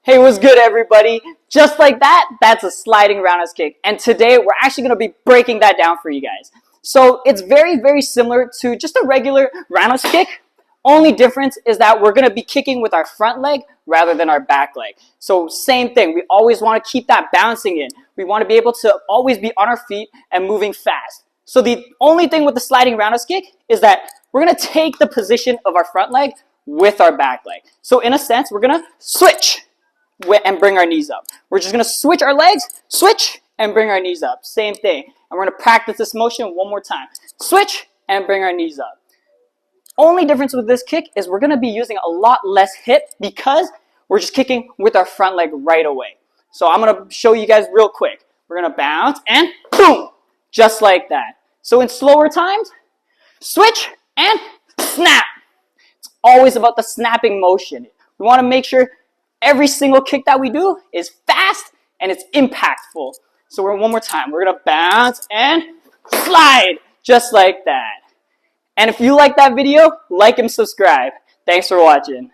Hey, what's good, everybody? Just like that, that's a sliding roundhouse kick. And today, we're actually going to be breaking that down for you guys. So it's very, very similar to just a regular roundhouse kick. Only difference is that we're going to be kicking with our front leg rather than our back leg. So same thing. We always want to keep that bouncing in. We want to be able to always be on our feet and moving fast. So the only thing with the sliding roundhouse kick is that we're going to take the position of our front leg with our back leg. So in a sense, we're going to switch and bring our knees up. We're just going to switch our legs, switch, and bring our knees up. Same thing. And we're going to practice this motion one more time. Switch and bring our knees up. Only difference with this kick is we're going to be using a lot less hip because we're just kicking with our front leg right away. So I'm going to show you guys real quick. We're going to bounce and boom, just like that. So in slower times, switch and snap. It's always about the snapping motion. We want to make sure every single kick that we do is fast and it's impactful. So one more time. We're going to bounce and slide just like that. And if you like that video, like and subscribe. Thanks for watching.